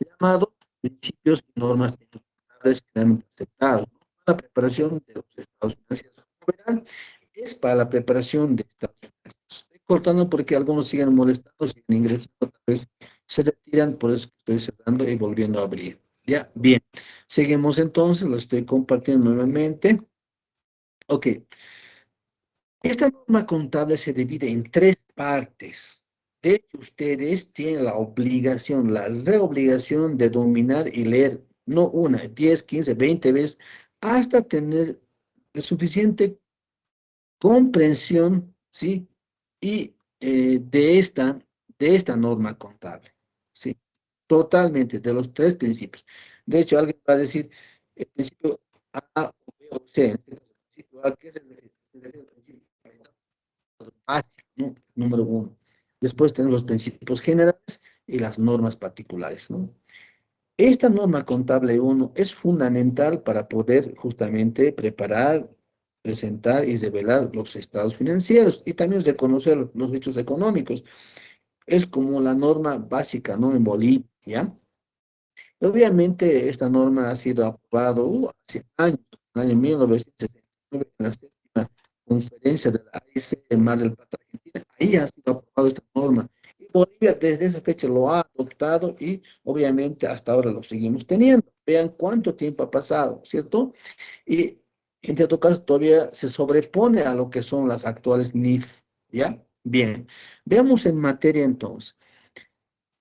llamados principios y normas contables generalmente aceptados, ¿no? La preparación de los estados financieros. Como verán, es para la preparación de estados financieros. Estoy cortando porque algunos siguen molestando, siguen ingresando, tal vez se retiran, por eso que estoy cerrando y volviendo a abrir. Ya, bien. Seguimos entonces, lo estoy compartiendo nuevamente. Ok, esta norma contable se divide en tres partes. De hecho, ustedes tienen la obligación, la reobligación de dominar y leer, no una, 10, 15, 20 veces, hasta tener la suficiente comprensión, ¿sí? Y de esta norma contable, ¿sí? Totalmente, de los tres principios. De hecho, alguien va a decir, el principio A, o B o C. En este caso, el principio A, ¿qué se refiere? Se refiere al principio básico, ¿no? Número uno. Después tenemos los principios generales y las normas particulares, ¿no? Esta norma contable uno es fundamental para poder justamente preparar, presentar y revelar los estados financieros y también reconocer los hechos económicos. Es como la norma básica, ¿no? En Bolivia, ¿ya? Obviamente esta norma ha sido aprobada hace años, en el año 1969, en la séptima conferencia de la AIC en Mar del Plata, Argentina. Ahí ha sido aprobada esta norma. Y Bolivia desde esa fecha lo ha adoptado y obviamente hasta ahora lo seguimos teniendo. Vean cuánto tiempo ha pasado, ¿cierto? Y en cierto caso todavía se sobrepone a lo que son las actuales NIF, ¿ya? Bien, veamos en materia entonces.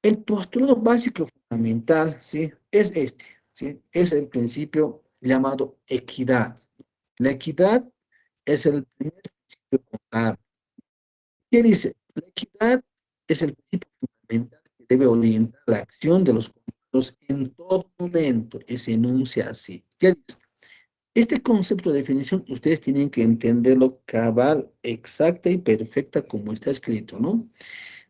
El postulado básico fundamental, ¿sí? Es este, ¿sí? Es el principio llamado equidad. La equidad es el primer principio contable. ¿Qué dice? La equidad es el principio fundamental que debe orientar la acción de los contados en todo momento y se enuncia así. ¿Qué dice? Este concepto de definición ustedes tienen que entenderlo cabal, exacta y perfecta como está escrito, ¿no?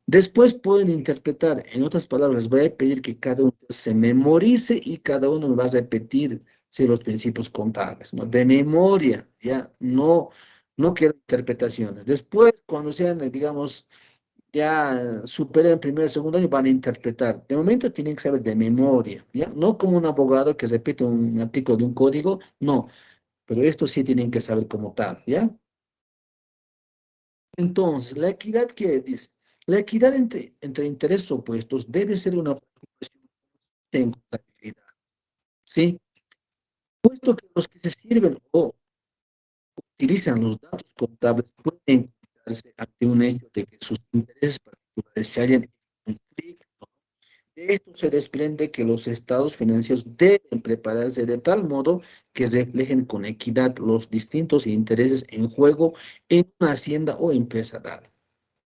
Después pueden interpretar, en otras palabras, les voy a pedir que cada uno se memorice y cada uno va a repetir sí, los principios contables, ¿no? De memoria, ya, no, no quiero interpretaciones. Después, cuando sean, digamos, ya superen el primer, segundo año, van a interpretar. De momento tienen que saber de memoria, ¿ya? No como un abogado que repite un artículo de un código, no, pero esto sí tienen que saber como tal, ¿ya? Entonces, ¿la equidad qué dice? La equidad entre intereses opuestos debe ser una preocupación en contabilidad, ¿sí? Puesto que los que se sirven o utilizan los datos contables pueden encontrarse ante un hecho de que sus intereses particulares se hallan en conflicto. De esto se desprende que los estados financieros deben prepararse de tal modo que reflejen con equidad los distintos intereses en juego en una hacienda o empresa dada.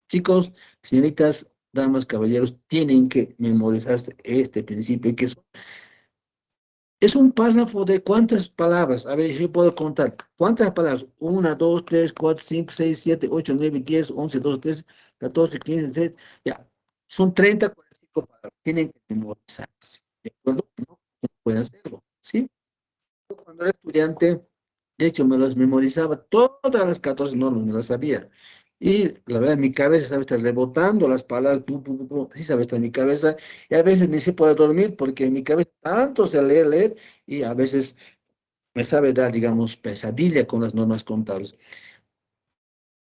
Chicos, señoritas, damas, caballeros, tienen que memorizarse este principio, que es un párrafo de cuántas palabras. A ver, si yo puedo contar. ¿Cuántas palabras? Una, dos, tres, cuatro, cinco, seis, siete, ocho, nueve, 10, 11, 12, 13, 14, 15, 16. Ya. Son 30, 45 palabras. Tienen que memorizarse. ¿De acuerdo? No pueden hacerlo. ¿Sí? Cuando era estudiante, de hecho, me las memorizaba, todas las 14 normas, me las sabía. Y la verdad, en mi cabeza estaba estar rebotando las palabras, pum, pum, pum, pum, así sabe estar en mi cabeza. Y a veces ni se puede dormir porque en mi cabeza tanto se lee, leer, y a veces me sabe dar, digamos, pesadilla con las normas contables.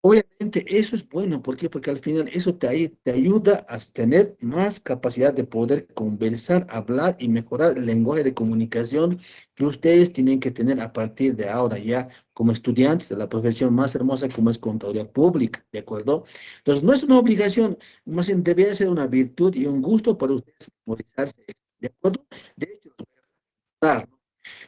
Obviamente eso es bueno, ¿por qué? Porque al final eso te ayuda a tener más capacidad de poder conversar, hablar y mejorar el lenguaje de comunicación que ustedes tienen que tener a partir de ahora ya como estudiantes de la profesión más hermosa como es contaduría pública, ¿de acuerdo? Entonces no es una obligación, más bien debería ser una virtud y un gusto para ustedes memorizarse, ¿de acuerdo? De hecho, los voy a dar, ¿no?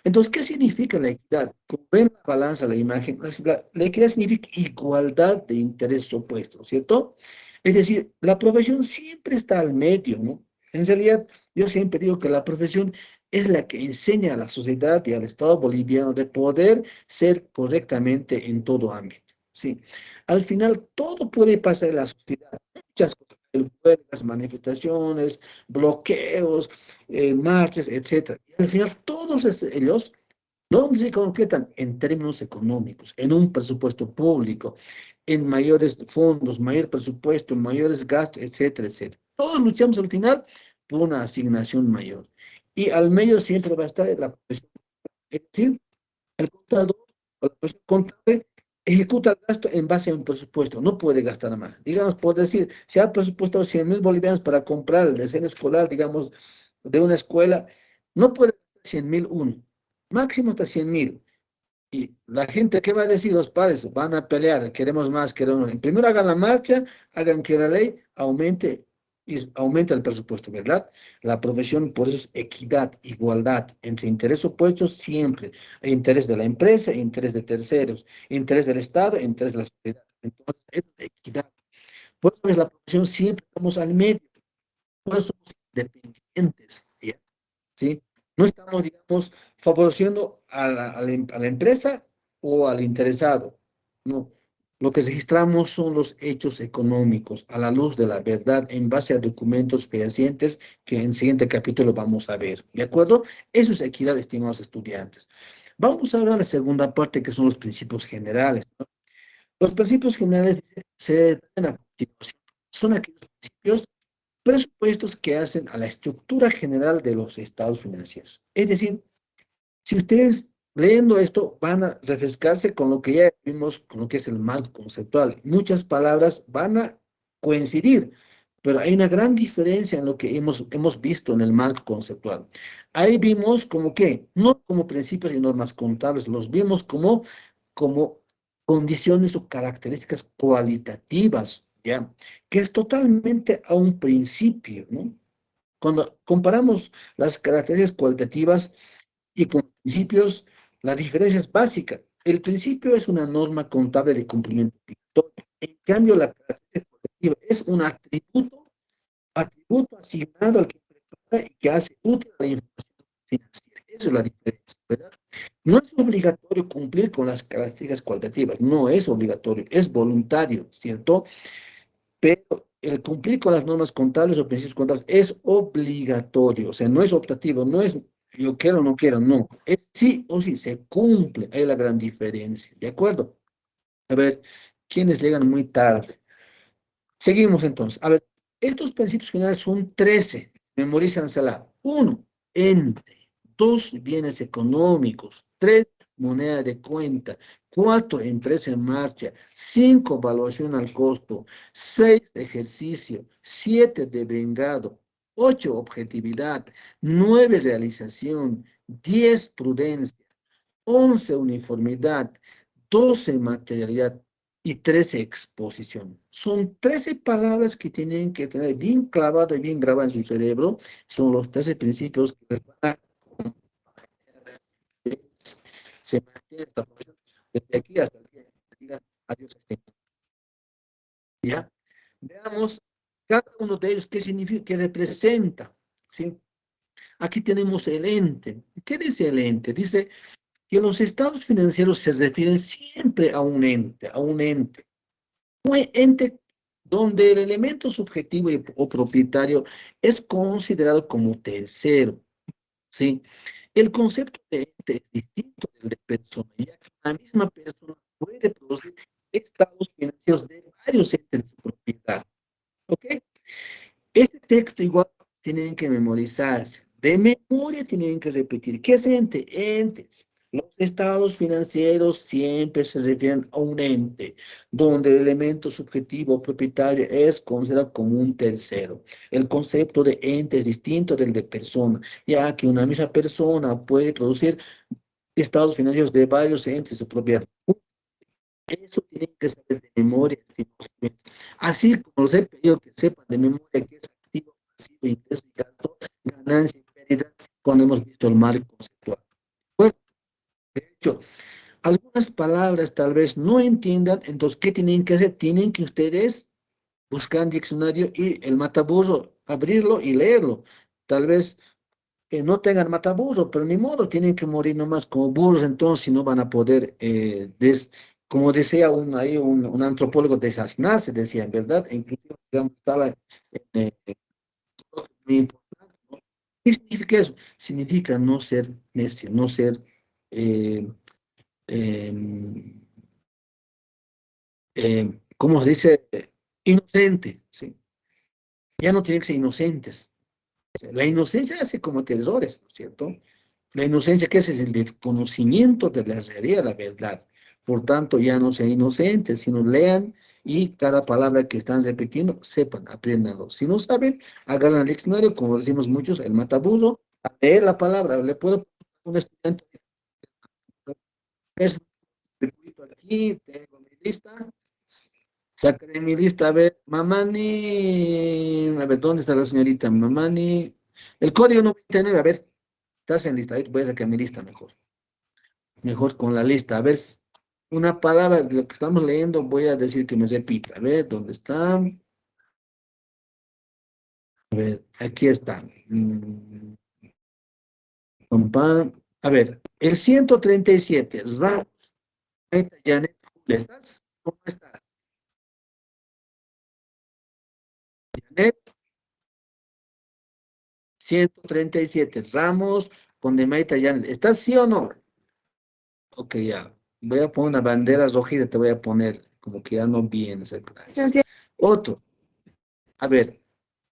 Entonces, ¿qué significa la equidad? Como ven la balanza, la imagen, la equidad significa igualdad de intereses opuestos, ¿cierto? Es decir, la profesión siempre está al medio, ¿no? En realidad, yo siempre digo que la profesión es la que enseña a la sociedad y al Estado boliviano de poder ser correctamente en todo ámbito, ¿sí? Al final, todo puede pasar en la sociedad, muchas cosas, huelgas, manifestaciones, bloqueos, marchas, etcétera. Y al final, todos ellos, ¿dónde se concretan? En términos económicos, en un presupuesto público, en mayores fondos, mayor presupuesto, mayores gastos, etcétera, etcétera. Todos luchamos al final por una asignación mayor. Y al medio siempre va a estar la profesión. Es decir, el contador o la persona contable ejecuta el gasto en base a un presupuesto, no puede gastar más. Digamos, por decir, se ha presupuestado 100.000 bolivianos para comprar el deseo escolar, digamos, de una escuela, no puede gastar 100.000 uno, máximo hasta 100.000. Y la gente, ¿qué va a decir? Los padres van a pelear, queremos más, queremos más. Primero hagan la marcha, hagan que la ley aumente y aumente el presupuesto, ¿verdad? La profesión, por eso es equidad, igualdad, entre intereses opuestos siempre. Interés de la empresa, interés de terceros, interés del Estado, interés de la sociedad. Entonces, es equidad. Por eso es la profesión siempre estamos al medio, por eso somos independientes, ¿ya? ¿Sí? No estamos, digamos, favoreciendo a la empresa o al interesado. No. Lo que registramos son los hechos económicos a la luz de la verdad en base a documentos fehacientes que en el siguiente capítulo vamos a ver. ¿De acuerdo? Eso es equidad, estimados estudiantes. Vamos a ver la segunda parte que son los principios generales, ¿no? Los principios generales se detallan a continuación. Son aquellos principios presupuestos que hacen a la estructura general de los estados financieros. Es decir, si ustedes leyendo esto van a refrescarse con lo que ya vimos, con lo que es el marco conceptual. Muchas palabras van a coincidir, pero hay una gran diferencia en lo que hemos visto en el marco conceptual. Ahí vimos como que, no como principios y normas contables, los vimos como condiciones o características cualitativas, ¿ya? Que es totalmente a un principio, ¿no? Cuando comparamos las características cualitativas y con los principios, la diferencia es básica. El principio es una norma contable de cumplimiento obligatorio. En cambio, la característica cualitativa es un atributo asignado al que prepara y que hace útil a la información financiera. Eso es la diferencia, ¿verdad? No es obligatorio cumplir con las características cualitativas, no es obligatorio, es voluntario, ¿cierto? Pero el cumplir con las normas contables o principios contables es obligatorio, o sea, no es optativo, no es yo quiero o no quiero, no, es sí o sí, se cumple, hay la gran diferencia, ¿de acuerdo? A ver, ¿quiénes llegan muy tarde? Seguimos entonces. A ver, estos principios generales son 13. Memorízansela. Uno, ente. Dos, bienes económicos. Tres, moneda de cuenta. Cuatro, empresa en marcha. Cinco, evaluación al costo. Seis, ejercicio. Siete, devengado. Ocho, objetividad. Nueve, realización. 10, prudencia. 11 uniformidad, 12 materialidad y 13 exposición. Son 13 palabras que tienen que tener bien clavado y bien grabado en su cerebro. Son los 13 principios que les van a se mantiene esta profesión desde aquí hasta el día que digan adiós a este mundo. ¿Ya? Veamos cada uno de ellos qué significa, qué representa. ¿Sí? Aquí tenemos el ente. ¿Qué dice el ente? Dice que los estados financieros se refieren siempre a un ente. Un ente donde el elemento subjetivo o propietario es considerado como tercero, ¿sí? El concepto de ente es distinto del de persona, ya que una misma persona puede producir estados financieros de varios entes de su propiedad, ¿ok? Este texto igual tienen que memorizarse. De memoria tienen que repetir. ¿Qué es ente? Entes. Los estados financieros siempre se refieren a un ente, donde el elemento subjetivo propietario es considerado como un tercero. El concepto de ente es distinto del de persona, ya que una misma persona puede producir estados financieros de varios entes de su propiedad. Eso tienen que saber de memoria, estimados estudiantes. Así como les he pedido que sepan de memoria qué es activo, pasivo, ingreso y gasto, ganancia y pérdida, cuando hemos visto el marco conceptual. Bueno, de hecho, algunas palabras tal vez no entiendan, entonces, ¿qué tienen que hacer? Tienen que ustedes buscar en diccionario y el mataburro, abrirlo y leerlo. Tal vez no tengan mataburro, pero ni modo, tienen que morir nomás como burros, entonces si no van a poder, como decía un antropólogo de Sasnas, decía, en verdad, e inclusive, digamos, estaba muy importante, ¿no? ¿Qué significa eso? Significa no ser necio, no ser, eh, em, ¿cómo se dice? Inocente, ¿sí? Ya no tienen que ser inocentes. La inocencia hace cometer errores, ¿no es cierto? La inocencia, ¿qué es? Es el desconocimiento de la realidad, la verdad. Por tanto, ya no sean inocentes, sino lean y cada palabra que están repitiendo, sepan, apréndanlo. Si no saben, agarran el diccionario, como decimos muchos, el mataburro, a leer la palabra. Le puedo poner a un estudiante, es circuito aquí, tengo mi lista, sacaré mi lista, a ver, Mamani, a ver, ¿dónde está la señorita? Mamani, el código 99, a ver, estás en lista, ahí voy a sacar mi lista mejor. Mejor con la lista. A ver, una palabra de lo que estamos leyendo, voy a decir que me repita. A ver, ¿dónde está? A ver, aquí está. A ver, el 137. Ramos, Janet, ¿estás? ¿Cómo estás? Janet, 137. Ramos con Demaita Janet. ¿Estás sí o no? Ok, ya. Voy a poner una bandera rojita, te voy a poner como que ya no vienes. Licenciado, Otro. A ver,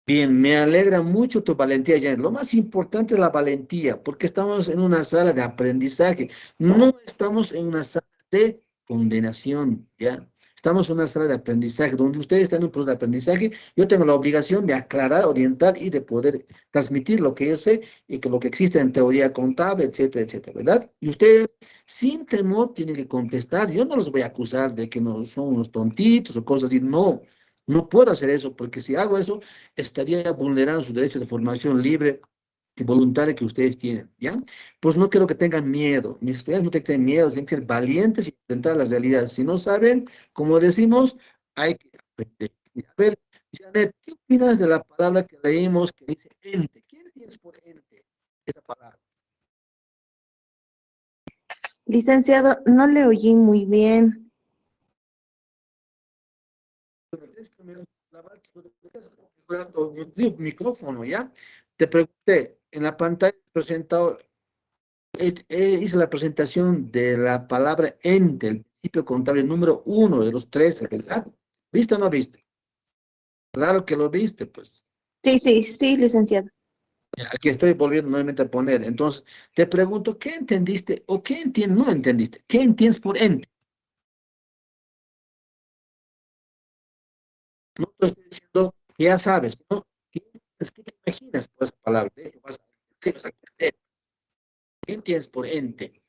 bien, me alegra mucho tu valentía, Janet. Lo más importante es la valentía, porque estamos en una sala de aprendizaje, no estamos en una sala de condenación, ¿ya? Estamos en una sala de aprendizaje, donde ustedes están en un proceso de aprendizaje, yo tengo la obligación de aclarar, orientar y de poder transmitir lo que yo sé y que lo que existe en teoría contable, etcétera, etcétera, ¿verdad? Y ustedes, sin temor, tienen que contestar. Yo no los voy a acusar de que no son unos tontitos o cosas así, no. No puedo hacer eso, porque si hago eso, estaría vulnerando su derecho de formación libre y voluntaria que ustedes tienen, ¿ya? Pues no quiero que tengan miedo. Mis estudiantes no tienen que tener miedo, tienen que ser valientes y enfrentar las realidades. Si no saben, como decimos, hay que aprender. A ver, Janet, ¿qué opinas de la palabra que leímos que dice ente? ¿Qué entiendes por ente? Esa palabra. licenciado, no le oí muy bien. Bueno, tienes que lavar tu micrófono, ¿ya? Te pregunté, en la pantalla presentado hice la presentación de la palabra ente, el principio contable número uno de los 13, ¿verdad? ¿Viste o no viste? Claro que lo viste, pues. Sí, sí, sí, licenciado. Aquí estoy volviendo nuevamente a poner. Entonces, te pregunto, ¿qué entendiste o qué entiendes? No entendiste. ¿Qué entiendes por ente? No te estoy diciendo que ya sabes, ¿no? ¿Qué te imaginas por esa palabra? De hecho, vas a entender. ¿Qué entiendes por ente?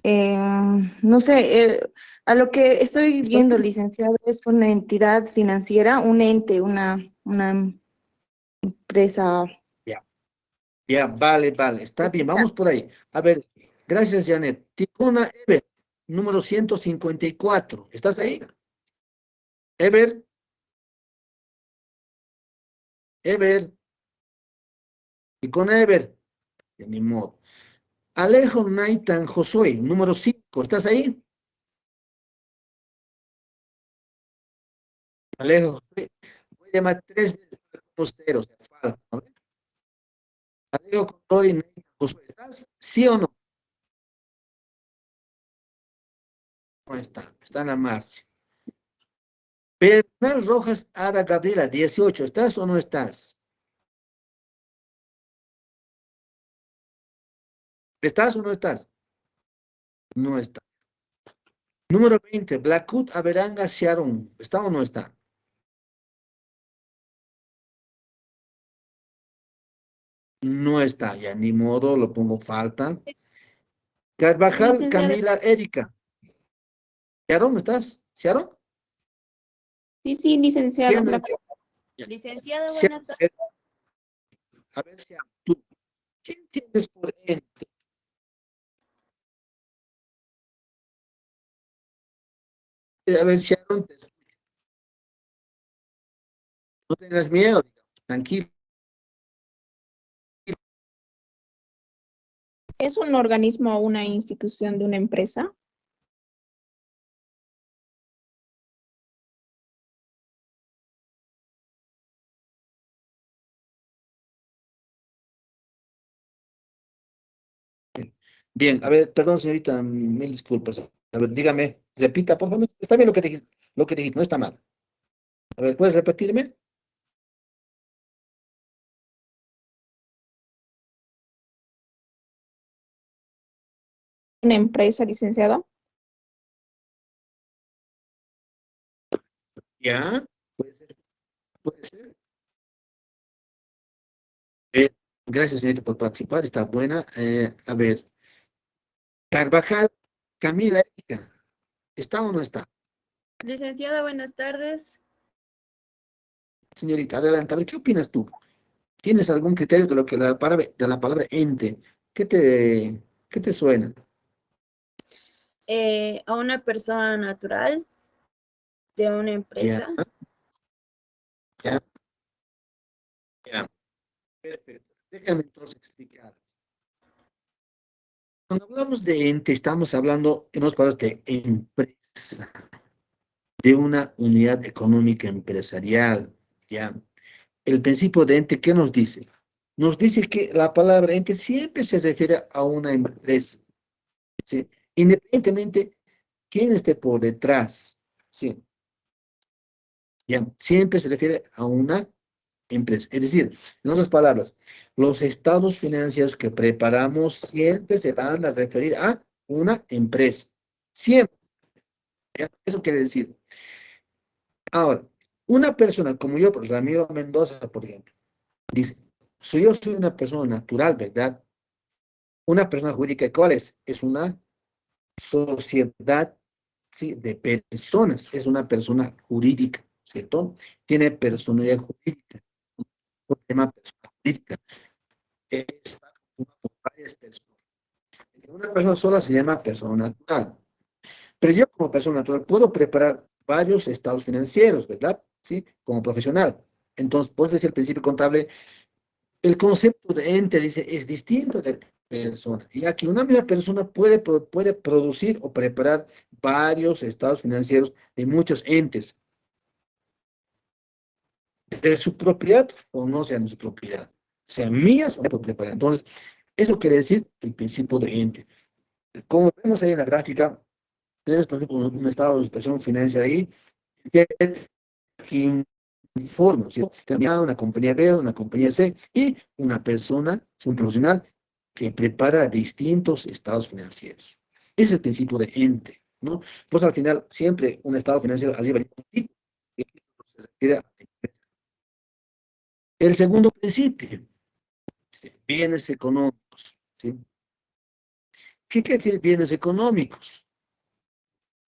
Eh, no sé, a lo que estoy ¿Estás viendo, bien? licenciado, es una entidad financiera, un ente, una empresa. Ya, ya, vale, vale. Está bien, vamos por ahí. A ver, gracias, Janet. Ticuna Ever, número 154. ¿Estás ahí? Ever, Ever, Ticuna Ever. De mi modo. Alejo Naitan Josué, número 5. ¿Estás ahí? Alejo Josué. Voy a llamar tres veces con ceros. Te falta, ¿no? Alejo Conroy Naitan Josué. ¿Estás? ¿Sí o no? No está. Está en la marcha. Bernal Rojas Ada Gabriela, 18. ¿Estás o no estás? ¿Estás o no estás? No está. Número 20, Blackwood Averanga Sharon. ¿Está o no está? No está, ya ni modo, lo pongo falta. Carvajal Licenciado, Camila Erika. ¿Sharon estás? ¿Sharon? sí, sí, licenciado. ¿Quién es? Licenciado, Sharon, buenas tardes. a ver, Sharon, tú. ¿Qué entiendes por ente? A ver, Sharon, no tengas miedo, tranquilo. ¿Es un organismo o una institución de una empresa? Bien, a ver, perdón, señorita, mil disculpas. A ver, dígame, repita, por favor. Está bien lo que dijiste, no está mal. A ver, ¿puedes repetirme? una empresa, licenciado? Ya, puede ser, puede ser. Gracias, señorita, por participar, está buena. A ver, Carvajal, Camila Erika, ¿está o no está? Licenciada, buenas tardes. Señorita, adelante, a ver, ¿qué opinas tú? ¿Tienes algún criterio de lo que de la palabra ente? ¿Qué te suena? A una persona natural de una Ya, empresa. ya, ya. Perfecto. Déjame entonces explicar. Cuando hablamos de ente, estamos hablando, en otras palabras, de empresa, de una unidad económica empresarial, ¿ya? El principio de ente, ¿qué nos dice? Nos dice que la palabra ente siempre se refiere a una empresa, ¿sí? Independientemente quién esté por detrás, ¿sí? ¿Ya? Siempre se refiere a una empresa. Es decir, en otras palabras, los estados financieros que preparamos siempre se van a referir a una empresa. Siempre. ¿Ya? Eso quiere decir. Ahora, una persona como yo, pues Ramiro Mendoza, por ejemplo, dice, yo soy una persona natural, ¿verdad? Una persona jurídica, ¿cuál es? Es una sociedad, ¿sí? De personas, es una persona jurídica, ¿cierto? Tiene personalidad jurídica, un tema persona jurídica, es por varias personas. Una persona sola se llama persona natural, pero yo como persona natural puedo preparar varios estados financieros, ¿verdad? ¿Sí? Como profesional. Entonces, puedes decir el principio contable. El concepto de ente dice es distinto de persona, ya que una misma persona puede producir o preparar varios estados financieros de muchos entes, de su propiedad o no sean de su propiedad, sean mías o no puedo preparar. Entonces, eso quiere decir el principio de ente. Como vemos ahí en la gráfica, tenemos, por ejemplo, un estado de situación financiera ahí, que informe, ¿sí? Tenía una compañía B, una compañía C y una persona, un profesional que prepara distintos estados financieros. Ese es el principio de ente, ¿no? Pues al final, siempre un estado financiero arriba de un título, y el título se refiere a la empresa. El segundo principio, bienes económicos, ¿sí? ¿Qué quiere decir bienes económicos?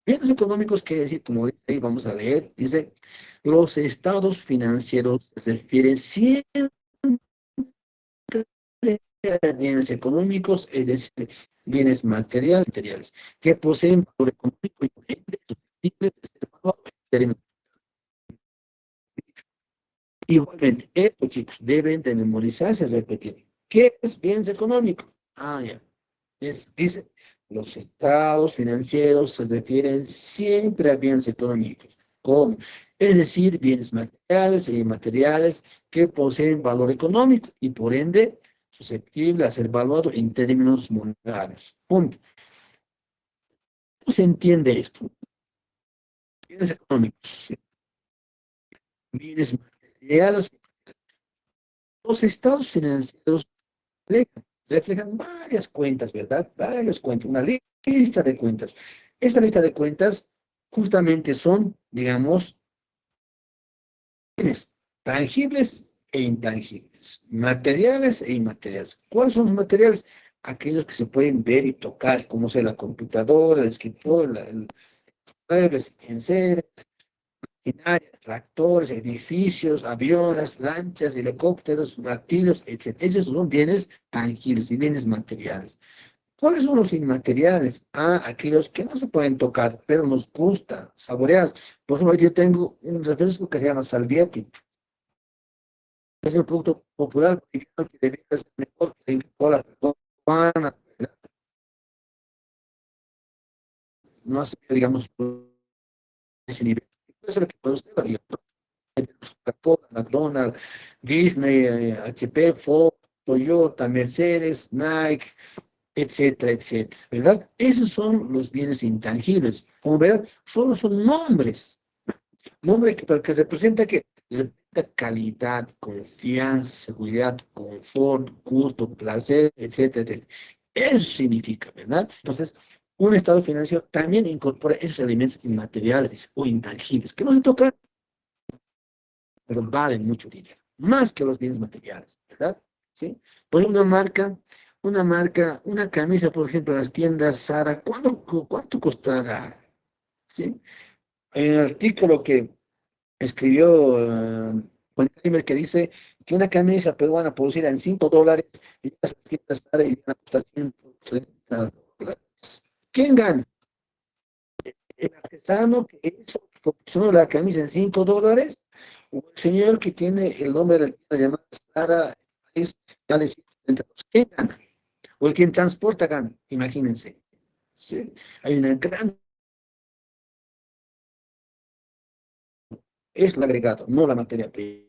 Bienes económicos quiere decir, como dice ahí, vamos a leer, dice, los estados financieros se refieren siempre a bienes económicos, es decir, bienes materiales, que poseen valor económico y por ende susceptibles de ser evaluados en términos. Igualmente, esto, chicos, deben de memorizarse, repetir. ¿Qué es bienes económicos? Ah, ya. Dice, los estados financieros se refieren siempre a bienes económicos, como, es decir, bienes materiales e inmateriales que poseen valor económico y por ende susceptible a ser evaluado en términos monetarios. Punto. ¿Cómo se entiende esto? Bienes económicos, ¿sí? Bienes materiales. Los estados financieros reflejan varias cuentas, ¿verdad? Varias cuentas, una lista de cuentas. Esta lista de cuentas justamente son, digamos, bienes tangibles e intangibles, materiales e inmateriales. ¿Cuáles son los materiales? Aquellos que se pueden ver y tocar, como sea la computadora, el escritorio, el muebles, enseres, maquinaria, tractores, edificios, aviones, lanchas, helicópteros, martillos, etc. Esos son bienes tangibles y bienes materiales. ¿Cuáles son los inmateriales? Ah, aquellos que no se pueden tocar, pero nos gustan, saborear. Por ejemplo, yo tengo un refresco que se llama Salviati. Es el producto popular mexicano que debería ser mejor que la cola peruana. No hace, digamos, por ese nivel. Eso es lo que puede usted haría. Coca-Cola, McDonald's, Disney, HP, Ford, Toyota, Mercedes, Nike, etcétera, etcétera, ¿verdad? Esos son los bienes intangibles. Como verán, solo son nombres. Nombre que representa que representa calidad, confianza, seguridad, confort, gusto, placer, etcétera, etcétera. Eso significa, ¿verdad? Entonces, un estado financiero también incorpora esos elementos inmateriales dice, o intangibles, que no se tocan, pero valen mucho dinero, más que los bienes materiales, ¿verdad? ¿Sí? Por ejemplo, una camisa, por ejemplo, en las tiendas Zara, ¿cuánto costará? ¿Sí? En el artículo que escribió Juan Kramer, que dice que una camisa peruana producida en $5 y las tiendas Zara y a costar $130. ¿Quién gana? ¿El artesano que hizo, que confeccionó la camisa en $5? ¿O el señor que tiene el nombre de la tienda llamada Zara, es, vale $130? ¿Quién gana? ¿O el quien transporta gana? Imagínense. ¿Sí? Hay una gran... Es el agregado, no la materia prima.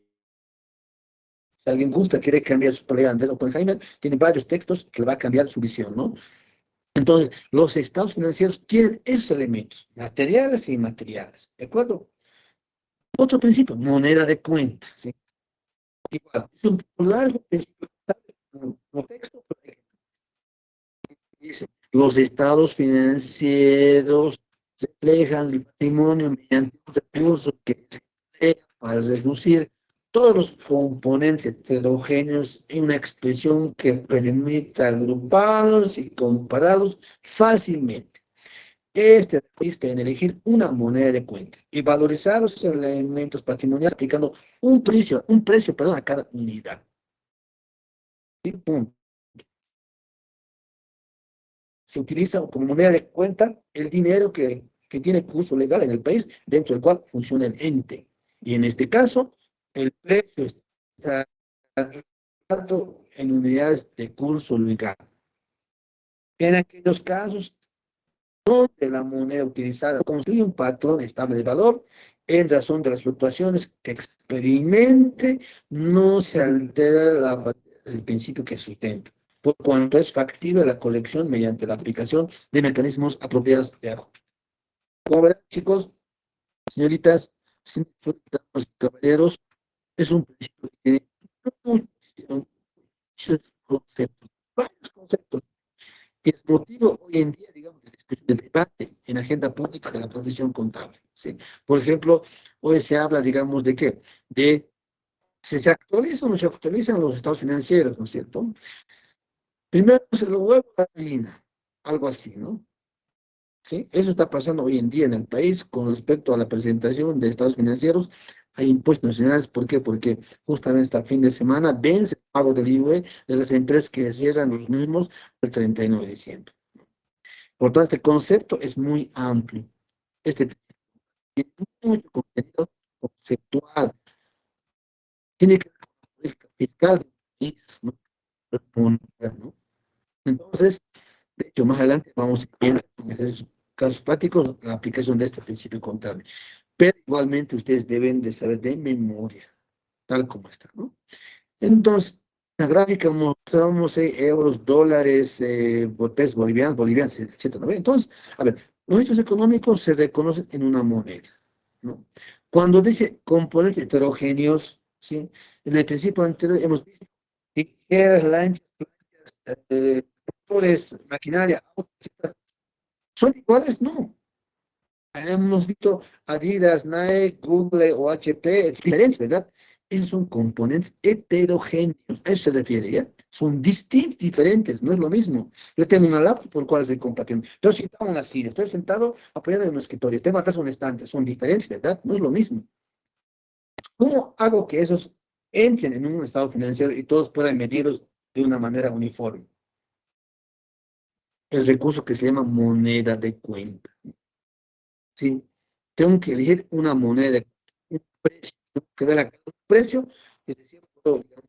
Si alguien gusta, quiere cambiar su pelea Andrés Oppenheimer, tiene varios textos que le va a cambiar su visión, ¿no? Entonces, los estados financieros tienen esos elementos, materiales e inmateriales, ¿de acuerdo? Otro principio, moneda de cuenta, ¿sí? Igual, es un poco largo principio, no texto, pero dice, los estados financieros reflejan el patrimonio mediante un recurso que se emplea para reducir todos los componentes heterogéneos en una expresión que permita agruparlos y compararlos fácilmente. Este consiste en elegir una moneda de cuenta y valorizar los elementos patrimoniales aplicando un precio, perdón, a cada unidad. ¿Sí? Punto. Se utiliza como moneda de cuenta el dinero que tiene curso legal en el país, dentro del cual funciona el ente. Y en este caso, el precio está dado en unidades de curso legal. En aquellos casos donde la moneda utilizada construye un patrón estable de valor, en razón de las fluctuaciones que experimente, no se altera la validez del principio que sustenta, por cuanto es factible la colección mediante la aplicación de mecanismos apropiados de ajuste. Como verán, chicos, señoritas, damas y caballeros, es un principio que tiene muchos conceptos, varios conceptos. Es motivo hoy en día, digamos, de discusión, de debate en la agenda pública de la profesión contable, ¿sí? Por ejemplo, hoy se habla, digamos, ¿de qué? De si se actualizan o no se actualizan los estados financieros, ¿no es cierto? Primero se lo huevo a la gallina, algo así, ¿no? ¿Sí? Eso está pasando hoy en día en el país con respecto a la presentación de estados financieros. Hay impuestos nacionales, ¿por qué? Porque justamente este fin de semana vence el pago del IVA de las empresas que cierran los mismos el 31 de diciembre. Por tanto, este concepto es muy amplio. Este tiene mucho contenido conceptual. Tiene que ver con la política fiscal del país, ¿no? ¿No? Entonces, de hecho, más adelante vamos a ver en esos casos prácticos la aplicación de este principio contable. Pero igualmente ustedes deben de saber de memoria, tal como está, ¿no? Entonces, la gráfica mostramos euros, dólares, pesos bolivianos, etcétera, ¿no? Entonces, a ver, los hechos económicos se reconocen en una moneda, ¿no? Cuando dice componentes heterogéneos, ¿sí? En el principio anterior hemos visto tijeras, lanchas, tractores, maquinaria, autos, etcétera. ¿Son iguales? No. Hemos visto Adidas, Nike, Google o HP, es diferente, ¿verdad? Esos son componentes heterogéneos, a eso se refiere, ¿ya? Son distintos, diferentes, no es lo mismo. Yo tengo una laptop por la cual estoy compartiendo. Estoy sentado en una silla, estoy sentado apoyado en un escritorio, tengo atrás un estante, son diferentes, ¿verdad? No es lo mismo. ¿Cómo hago que esos entren en un estado financiero y todos puedan medirlos de una manera uniforme? El recurso que se llama moneda de cuenta. Sí, tengo que elegir una moneda, un precio, tengo que dar a un precio y decir, puedo, digamos,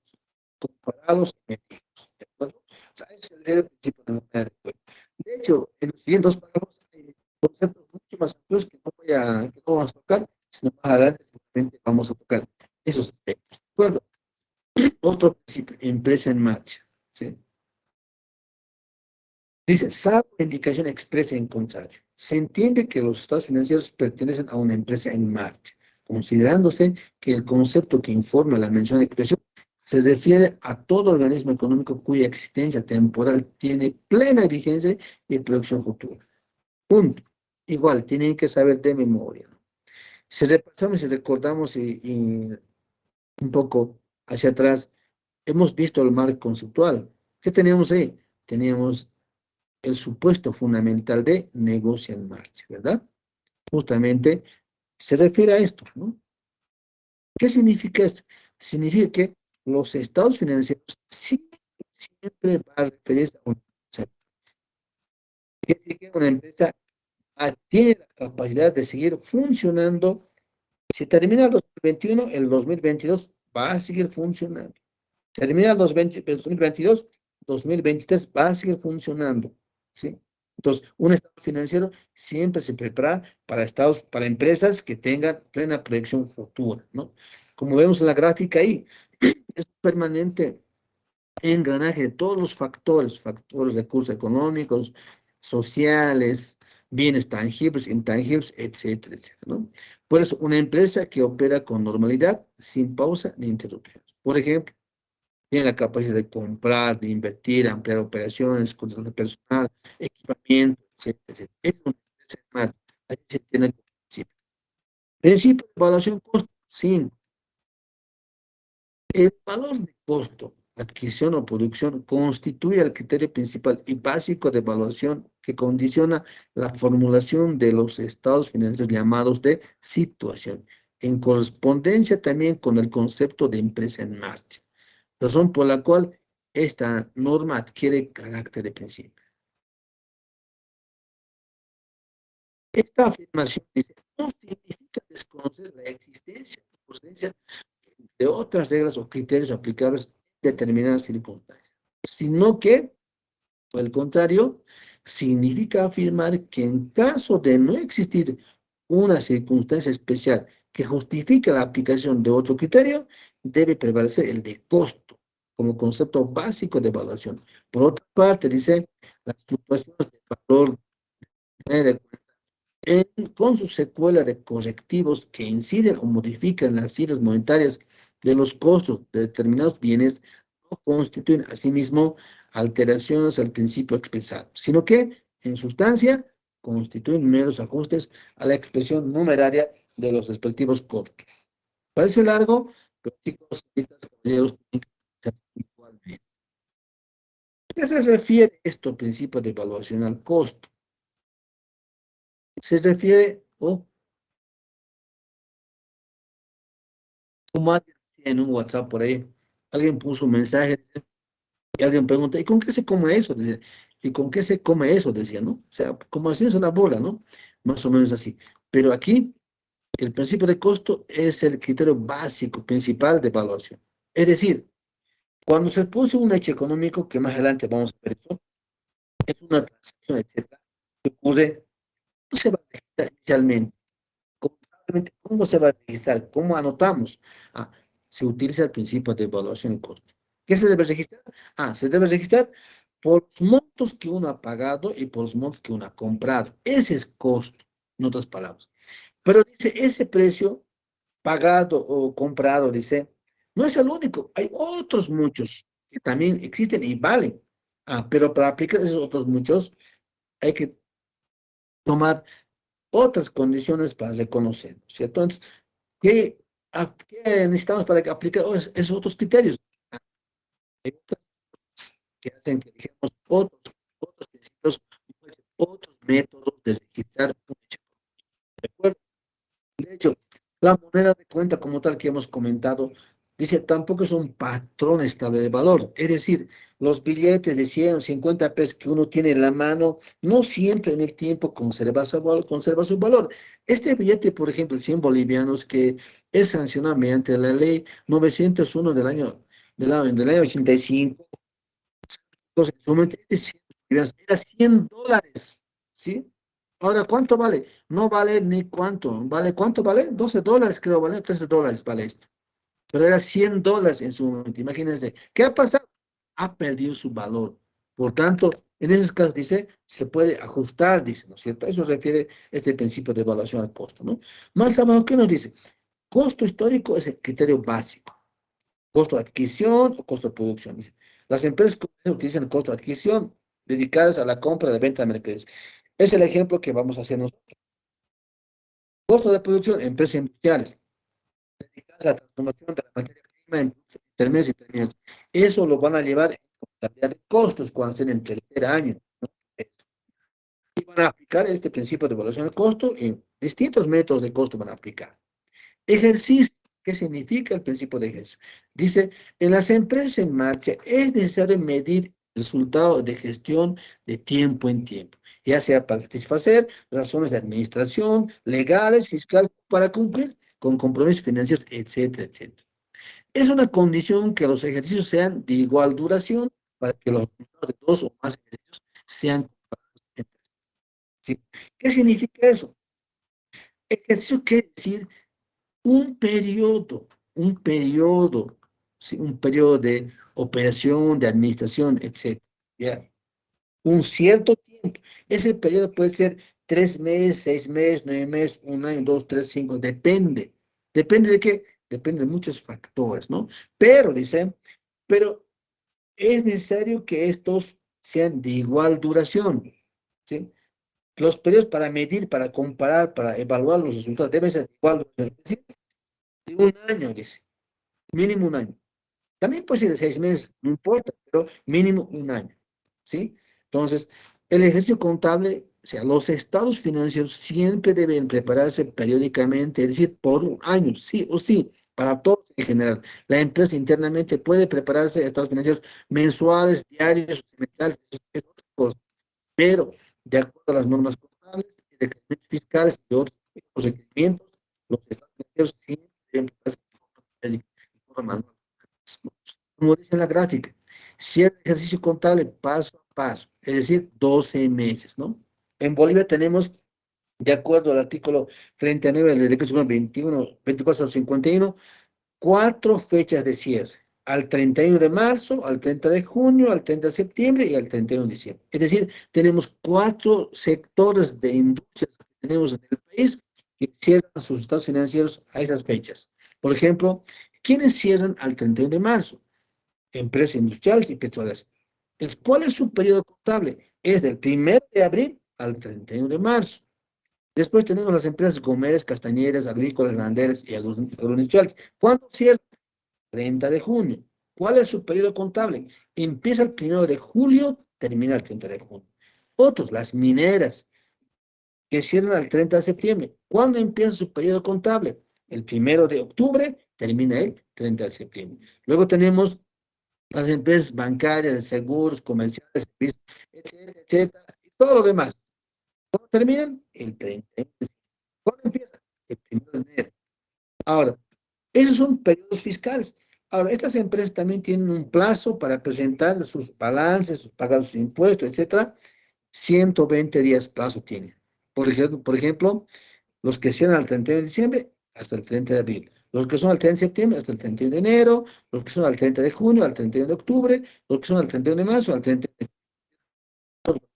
comparados y medidos, ¿de acuerdo? O sea, ese es el principio de la moneda de cuenta. De hecho, en los siguientes párrafos hay conceptos mucho más amplios que no vamos a tocar, sino más adelante simplemente vamos a tocar esos aspectos, ¿de acuerdo? Otro principio, empresa en marcha, ¿sí? Dice, salvo indicación expresa en contrario, se entiende que los estados financieros pertenecen a una empresa en marcha, considerándose que el concepto que informa la mencionada expresión se refiere a todo organismo económico cuya existencia temporal tiene plena vigencia y producción futura. Punto. Igual, tienen que saber de memoria, ¿no? Si repasamos y recordamos y un poco hacia atrás, hemos visto el marco conceptual. ¿Qué teníamos ahí? Teníamos el supuesto fundamental de negocio en marcha, ¿verdad? Justamente se refiere a esto, ¿no? ¿Qué significa esto? Significa que los estados financieros siempre van a referirse a una empresa. Quiere decir que una empresa tiene la capacidad de seguir funcionando. Si termina el 2021, el 2022 va a seguir funcionando. Termina el 2022, 2023 va a seguir funcionando, ¿sí? Entonces, un estado financiero siempre se prepara para para empresas que tengan plena proyección futura, ¿no? Como vemos en la gráfica ahí, es permanente engranaje de todos los factores, recursos económicos, sociales, bienes tangibles, intangibles, etcétera, etcétera, ¿no? Por eso, una empresa que opera con normalidad, sin pausa ni interrupciones. Por ejemplo, tiene la capacidad de comprar, de invertir, ampliar operaciones, contratar de personal, equipamiento, etcétera, etcétera. Es una empresa en marcha. Ahí se tiene el principio. Principio de evaluación costo, 5. El valor de costo, adquisición o producción constituye el criterio principal y básico de evaluación que condiciona la formulación de los estados financieros llamados de situación, en correspondencia también con el concepto de empresa en marcha, razón por la cual esta norma adquiere carácter de principio. Esta afirmación dice, no significa desconocer la existencia o procedencia de otras reglas o criterios aplicables en determinadas circunstancias, sino que, por el contrario, significa afirmar que en caso de no existir una circunstancia especial que justifique la aplicación de otro criterio, debe prevalecer el de costo como concepto básico de evaluación. Por otra parte, dice, las fluctuaciones de valor con su secuela de correctivos que inciden o modifican las cifras monetarias de los costos de determinados bienes, no constituyen asimismo alteraciones al principio expresado, sino que, en sustancia, constituyen meros ajustes a la expresión numeraria de los respectivos costos. Parece largo, pero chicos, caballeros, tienen que estar igualmente. ¿A qué se refiere esto, principio de evaluación al costo? Se refiere, como alguien decía en un WhatsApp por ahí, alguien puso un mensaje y alguien pregunta, ¿y con qué se come eso? Decía, ¿y con qué se come eso? Decía, ¿no? O sea, como haciéndose la bola, ¿no? Más o menos así. Pero aquí, el principio de costo es el criterio básico, principal de evaluación. Es decir, cuando se puso un hecho económico, que más adelante vamos a ver eso, es una transacción, etcétera, que ocurre, no se va a registrar inicialmente. ¿Cómo se va a registrar? ¿Cómo anotamos? Ah, se utiliza el principio de evaluación de costo. ¿Qué se debe registrar? Ah, se debe registrar por los montos que uno ha pagado y por los montos que uno ha comprado. Ese es costo, en otras palabras. Pero dice, ese precio pagado o comprado, dice, no es el único. Hay otros muchos que también existen y valen. Ah, pero para aplicar esos otros muchos hay que tomar otras condiciones para reconocer, ¿cierto? Entonces, ¿qué necesitamos para aplicar esos otros criterios? Hay otras que hacen que dijéramos otros principios, otros métodos de registrar un hecho. ¿De acuerdo? De hecho, la moneda de cuenta como tal que hemos comentado, dice, tampoco es un patrón estable de valor. Es decir, los billetes de 100 o 50 pesos que uno tiene en la mano, no siempre en el tiempo conserva conserva su valor. Este billete, por ejemplo, 100 bolivianos, que es sancionado mediante la ley 901 del año 85, entonces, en su momento, era $100, ¿sí? Ahora, ¿cuánto vale? No vale ni cuánto. ¿Cuánto vale? $12, creo, vale, $13 vale esto. Pero era $100 en su momento, imagínense. ¿Qué ha pasado? Ha perdido su valor. Por tanto, en esos casos dice, se puede ajustar, dice, ¿no es cierto? Eso refiere este principio de evaluación al costo, ¿no? Más abajo, ¿qué nos dice? Costo histórico es el criterio básico. costo de adquisición o costo de producción. Dice. Las empresas comerciales utilizan el costo de adquisición dedicadas a la compra de venta de mercaderes. Es el ejemplo que vamos a hacer nosotros. Costo de producción, empresas industriales, dedicadas a la transformación de la materia prima en intermedios y terminados. Eso lo van a llevar en contabilidad de costos cuando estén en tercer año. ¿No? Y van a aplicar este principio de evaluación de costo en distintos métodos de costo van a aplicar. Ejercicio. ¿Qué significa el principio de ejercicio? Dice, en las empresas en marcha es necesario medir resultados de gestión de tiempo en tiempo, ya sea para satisfacer razones de administración, legales, fiscales, para cumplir con compromisos financieros, etcétera, etcétera. Es una condición que los ejercicios sean de igual duración para que los resultados de dos o más ejercicios sean comparados entre sí. ¿Qué significa eso? Ejercicio quiere decir un periodo, ¿sí? Un periodo de operación, de administración, etcétera. ¿Ya? Un cierto tiempo. Ese periodo puede ser 3 meses, 6 meses, 9 meses, un año, 2, 3, 5, depende. ¿Depende de qué? Depende de muchos factores, ¿no? Pero, dice, pero es necesario que estos sean de igual duración, ¿sí? Los periodos para medir, para comparar, para evaluar los resultados deben ser de igual duración. Es decir, de un año, dice. Mínimo un año. También puede ser de 6 meses, no importa, pero mínimo un año, ¿sí? Entonces, el ejercicio contable, o sea, los estados financieros siempre deben prepararse periódicamente, es decir, por un año, sí o sí, para todos en general. La empresa internamente puede prepararse estados financieros mensuales, diarios, semestrales, es otra cosa, pero de acuerdo a las normas contables, requerimientos fiscales y otros requerimientos, los estados financieros siempre deben prepararse de forma manual. Como dice en la gráfica, si el ejercicio contable paso a paso, es decir, 12 meses, ¿no? En Bolivia tenemos, de acuerdo al artículo 39 del decreto supremo 2451, 4 fechas de cierre, al 31 de marzo, al 30 de junio, al 30 de septiembre y al 31 de diciembre. Es decir, tenemos 4 sectores de industria que tenemos en el país que cierran sus estados financieros a esas fechas. Por ejemplo, ¿quiénes cierran al 31 de marzo? Empresas industriales y petroleras. ¿Cuál es su periodo contable? Es del 1 de abril al 31 de marzo. Después tenemos las empresas gomeras, castañeras, agrícolas, ganaderas y agroindustriales. ¿Cuándo cierran? 30 de junio. ¿Cuál es su periodo contable? Empieza el 1 de julio, termina el 30 de junio. Otros, las mineras, que cierran el 30 de septiembre. ¿Cuándo empieza su periodo contable? El 1 de octubre, termina el 30 de septiembre. Luego tenemos las empresas bancarias, de seguros, comerciales, servicios, etcétera, etcétera, y todo lo demás. ¿Cuándo terminan? El 30 de diciembre. ¿Cuándo empieza? El 1 de enero. Ahora, esos son periodos fiscales. Ahora, estas empresas también tienen un plazo para presentar sus balances, sus pagar sus impuestos, etcétera. 120 días plazo tienen. Por ejemplo, los que cierran al 31 de diciembre hasta el 30 de abril. Los que son al 30 de septiembre hasta el 31 de enero. Los que son al 30 de junio, al 31 de octubre. Los que son al 31 de marzo, al 30 de...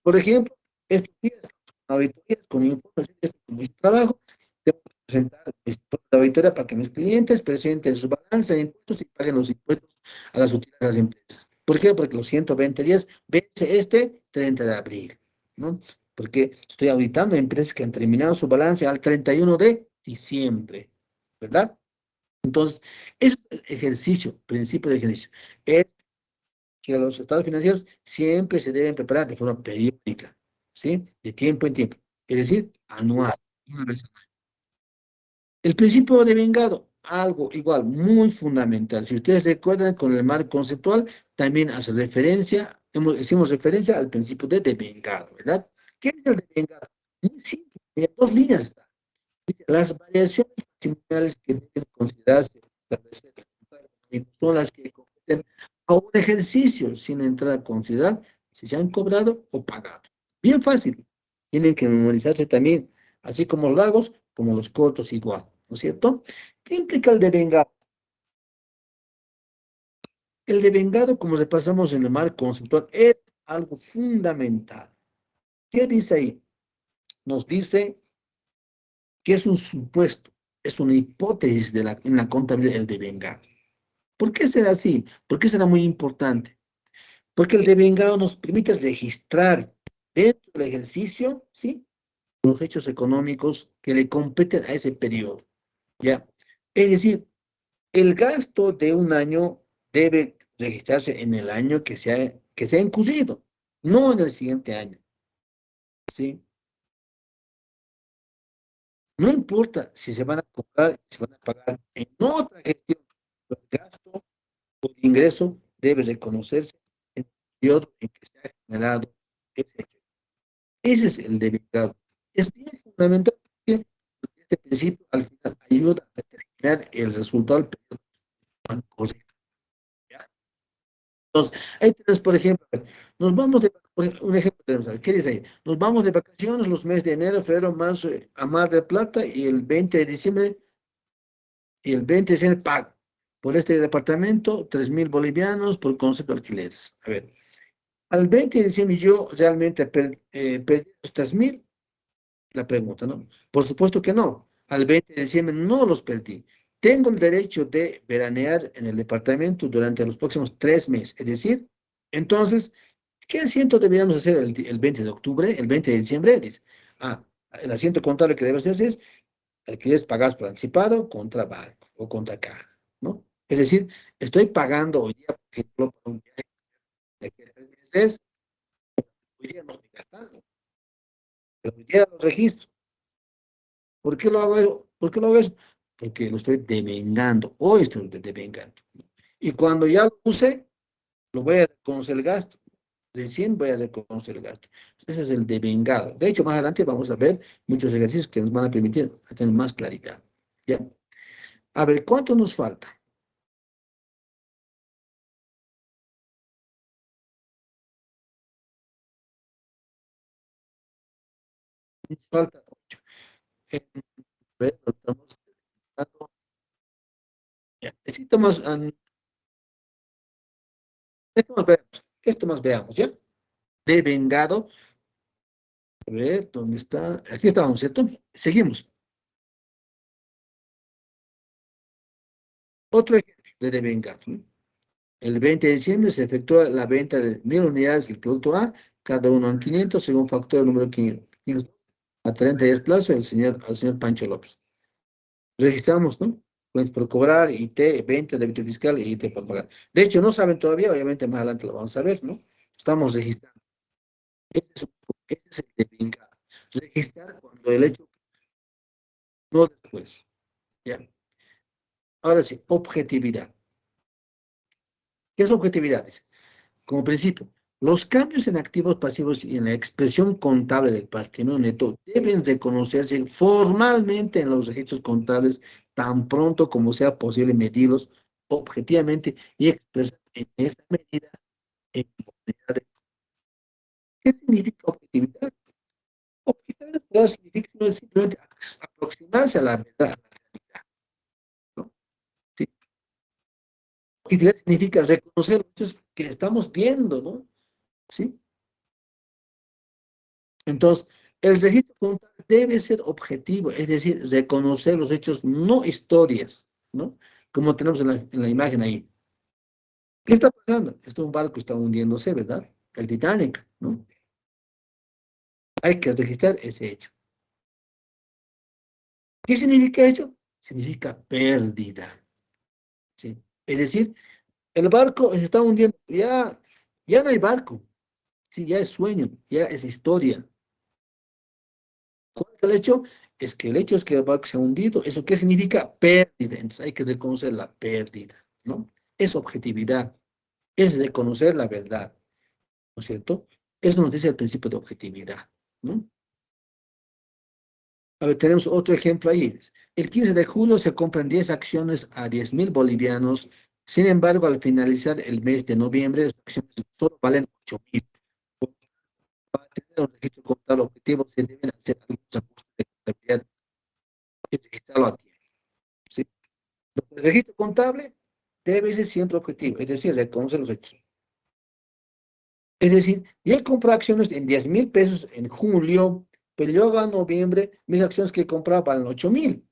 Por ejemplo, estos días, auditorías con informes, esto es mucho trabajo. Tengo que presentar la auditoría para que mis clientes presenten su balance de impuestos y paguen los impuestos a las utilidades de las empresas. ¿Por qué? Porque los 120 días vence este 30 de abril, ¿no? Porque estoy auditando empresas que han terminado su balance al 31 de diciembre, ¿verdad? Entonces, es el ejercicio, principio de ejercicio, es que los estados financieros siempre se deben preparar de forma periódica, ¿sí? De tiempo en tiempo, es decir, anual, una vez al año. El principio de vengado, algo igual, muy fundamental. Si ustedes recuerdan con el marco conceptual, también hace referencia, hicimos referencia al principio de devengado, ¿verdad? ¿Qué es el devengado? Muy simple, en 2 líneas está. Dice, las variaciones patrimoniales que deben considerarse establecer son las que competen a un ejercicio sin entrar a considerar si se han cobrado o pagado. Bien fácil. Tienen que memorizarse también, así como los largos, como los cortos igual, ¿no es cierto? ¿Qué implica el devengado? El devengado, como repasamos en el marco conceptual, es algo fundamental. ¿Qué dice ahí? Nos dice que es un supuesto, es una hipótesis en la contabilidad del devengado. ¿Por qué será así? ¿Por qué será muy importante? Porque el devengado nos permite registrar dentro del ejercicio, ¿sí? Los hechos económicos que le competen a ese periodo, ¿ya? Es decir, el gasto de un año debe registrarse en el año que se ha incurrido, no en el siguiente año, ¿sí? No importa si se van a cobrar, si se van a pagar en otra gestión, el gasto o el ingreso debe reconocerse en el periodo en que se ha generado ese hecho. Ese es el devengado. Es bien fundamental porque este principio al final ayuda a determinar el resultado del periodo correcto, ¿ya? Entonces, ahí tienes, por ejemplo, nos vamos de, un ejemplo tenemos, ¿qué dice ahí? Nos vamos de vacaciones los meses de enero, febrero, marzo, a Mar del Plata y el 20 de diciembre pago por este departamento 3.000 bolivianos por concepto de alquileres. A ver, al 20 de diciembre yo realmente perdí los 3.000, la pregunta, ¿no? Por supuesto que no. Al 20 de diciembre no los perdí. Tengo el derecho de veranear en el departamento durante los próximos 3 meses. Es decir, entonces, ¿qué asiento deberíamos hacer el 20 de octubre, el 20 de diciembre? Dice, el asiento contable que debe hacerse es el que es pagado por anticipado contra banco o contra caja, ¿no? Es decir, estoy pagando hoy día, por ejemplo, por un viaje de aquí a 3 meses, hoy día no estoy gastando, pero hoy día lo registro. ¿Por qué lo hago eso? ¿Por qué lo hago eso? Porque lo estoy devengando, hoy estoy devengando. Y cuando ya lo use, lo voy a reconocer el gasto. Recién voy a reconocer el gasto. Ese es el devengado. De hecho, más adelante vamos a ver muchos ejercicios que nos van a permitir tener más claridad. ¿Ya? A ver, ¿cuánto nos falta? Nos falta 8. Ver, lo estamos dando. Ya. Necesito más, esto más veamos, ¿ya? Devengado. A ver, ¿dónde está? Aquí estábamos, ¿cierto? Seguimos. Otro ejemplo de devengado, ¿no? El 20 de diciembre se efectúa la venta de 1.000 unidades del producto A, cada uno en 500, según factor número 500, a 30 días plazo al señor Pancho López. Registramos, ¿no? Pues por cobrar, IT, venta, débito fiscal y IT por pagar. De hecho, no saben todavía, obviamente más adelante lo vamos a ver, ¿no? Estamos registrando. Ese es el devengado. Registrar cuando el hecho, no después. ¿Ya? Ahora sí, objetividad. ¿Qué es objetividad? Dice, como principio, los cambios en activos pasivos y en la expresión contable del patrimonio neto deben reconocerse formalmente en los registros contables tan pronto como sea posible medirlos objetivamente y expresar en esa medida en moneda de... ¿Qué significa objetividad? Objetividad no significa no es simplemente aproximarse a la verdad, a la realidad, ¿no? ¿Sí? Objetividad significa reconocer los hechos que estamos viendo, ¿no? ¿Sí? Entonces, el registro contable debe ser objetivo, es decir, reconocer los hechos, no historias, ¿no? Como tenemos en la imagen ahí. ¿Qué está pasando? Un barco está hundiéndose, ¿verdad? El Titanic, ¿no? Hay que registrar ese hecho. ¿Qué significa hecho? Significa pérdida, ¿sí? Es decir, el barco se está hundiendo, ya no hay barco, sí, ya es sueño, ya es historia. ¿Cuál es el hecho? Es que el hecho es que el barco se ha hundido. ¿Eso qué significa? Pérdida. Entonces hay que reconocer la pérdida, ¿no? Es objetividad, es reconocer la verdad, ¿no es cierto? Eso nos dice el principio de objetividad, ¿no? A ver, tenemos otro ejemplo ahí. El 15 de julio se compran 10 acciones a 10.000 bolivianos. Sin embargo, al finalizar el mes de noviembre, las acciones solo valen 8.000. Para tener un registro contable objetivo, se deben hacer algunos ajustes de contabilidad y registrarlo a tiempo, ¿sí? El registro contable debe ser siempre objetivo, es decir, reconocer los hechos. Es decir, ya compré acciones en 10.000 pesos en julio, pero luego en noviembre mis acciones que compraba valen 8.000.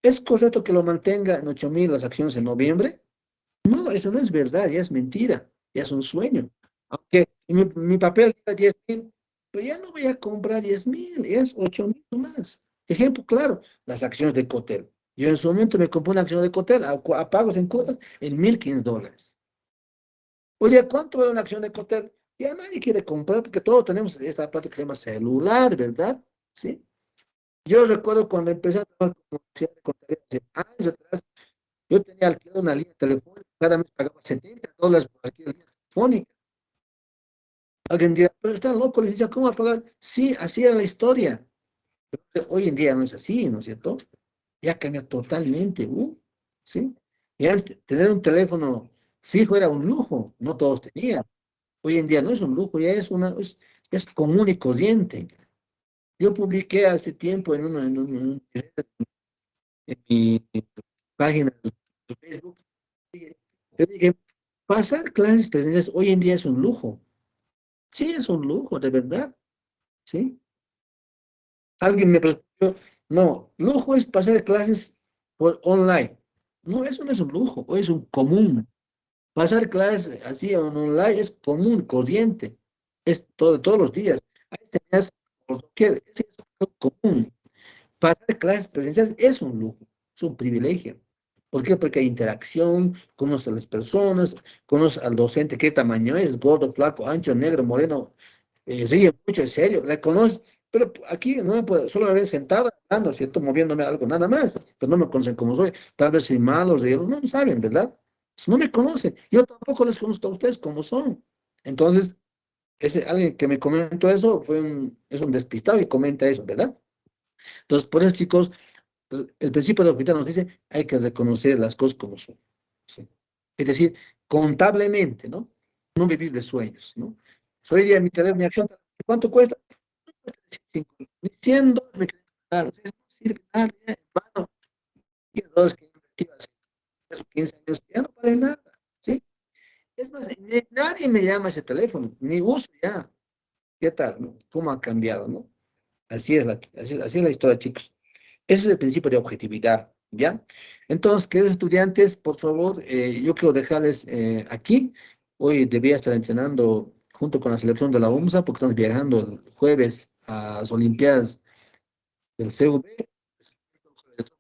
¿Es correcto que lo mantenga en 8.000 las acciones en noviembre? No, eso no es verdad, ya es mentira, ya es un sueño. Aunque mi papel diga 10.000, pero ya no voy a comprar 10.000, ya es 8.000 más. Ejemplo claro, las acciones de Cotel. Yo en su momento me compré una acción de Cotel a pagos en cuotas en $1.500. Oye, ¿cuánto vale una acción de Cotel? Ya nadie quiere comprar porque todos tenemos esta parte que se llama celular, ¿verdad? ¿Sí? Yo recuerdo cuando empecé a trabajar como oficial de contabilidad hace años atrás, yo tenía alquilado una línea telefónica, cada mes pagaba $70 por alquiler de línea telefónica. Alguien dirá, pero está loco, licenciado, ¿cómo va a pagar? Sí, así era la historia. Pero hoy en día no es así, ¿no es cierto? Ya cambió totalmente, ¿sí? Y antes, tener un teléfono fijo era un lujo, no todos tenían. Hoy en día no es un lujo, ya es común y corriente. Yo publiqué hace tiempo en mi página de Facebook. Yo dije, pasar clases presenciales hoy en día es un lujo. Sí, es un lujo, de verdad. ¿Sí? Alguien me preguntó, no, lujo es pasar clases por online. No, eso no es un lujo, o es un común. Pasar clases así en online es común, corriente. Es todos los días. Hay señales por doquier, es algo común. Pasar clases presenciales es un lujo, es un privilegio. ¿Por qué? Porque hay interacción, conoces a las personas, conoces al docente, qué tamaño es, gordo, flaco, ancho, negro, moreno, ríe mucho, es serio, la conoces, pero aquí no me puedo, solo me ven sentada, hablando, ¿cierto? Moviéndome algo, nada más, pero no me conocen como soy, tal vez soy malo, río, no saben, ¿verdad? No me conocen, yo tampoco les conozco a ustedes como son. Entonces, alguien que me comentó eso es un despistado y comenta eso, ¿verdad? Entonces, por eso, chicos, el principio de objetividad nos dice, hay que reconocer las cosas como son. ¿Sí? Es decir, contablemente, ¿no? No vivir de sueños, ¿no? Soy día mi teléfono, mi acción, ¿cuánto cuesta? Ni $100 me quedé claro, o sea, no sirve nada, ya, en vano. $10 que invertí hace 10 o 15 años, ya no vale nada, ¿sí? Es más, nadie me llama a ese teléfono, ni uso ya. ¿Qué tal? ¿No? ¿Cómo ha cambiado, no? Así es la historia, chicos. Ese es el principio de objetividad, ¿ya? Entonces, queridos estudiantes, por favor, yo quiero dejarles aquí. Hoy debía estar entrenando junto con la selección de la UMSA, porque estamos viajando el jueves a las Olimpiadas del CV.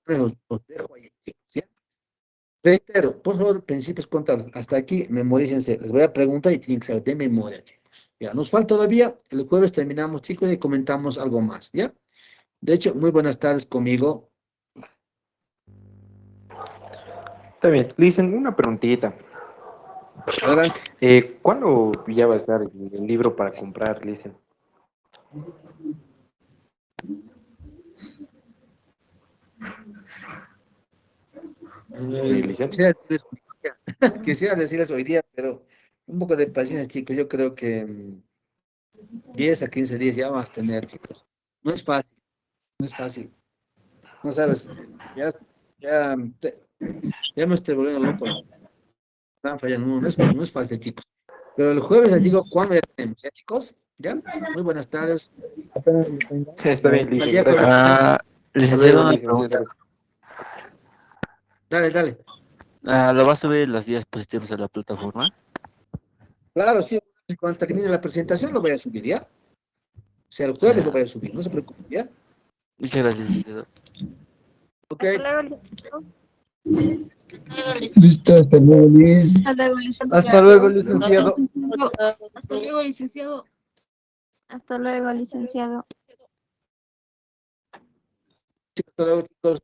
Los dejo ahí, chicos, ¿ya? Reitero, por favor, principios contables. Hasta aquí, memorícense. Les voy a preguntar y tienen que saber de memoria, chicos. Ya, nos falta todavía. El jueves terminamos, chicos, y comentamos algo más, ¿ya? De hecho, muy buenas tardes conmigo. Está bien, dicen una preguntita. Adelante. ¿Cuándo ya va a estar el libro para comprar, dicen? Licen. Quisiera decirles hoy día, pero un poco de paciencia, chicos. Yo creo que 10 a 15 días ya vamos a tener, chicos. No es fácil, no es fácil. No sabes, ya, ya me estoy volviendo loco. Están fallando, no es fácil, chicos. Pero el jueves les digo cuándo ya tenemos, ¿ya, chicos? ¿Ya? Muy buenas tardes. Está bien, Al dicen, día gracias. jueves. Hasta Licenciado, luego, una dicen, muchas pregunta. gracias. Dale, dale. ¿Lo va a subir las diapositivas a la plataforma? Claro, sí. En cuanto termine la presentación, lo voy a subir, ¿ya? O sea, el jueves lo Ya. voy a subir, no se preocupen, ¿ya? Muchas gracias, licenciado. Ok. Hasta luego, licenciado. Listo, hasta luego, Luis. Hasta luego, licenciado. Hasta luego, licenciado. Hasta luego, licenciado. Hasta luego, licenciado. Hasta luego, chicos.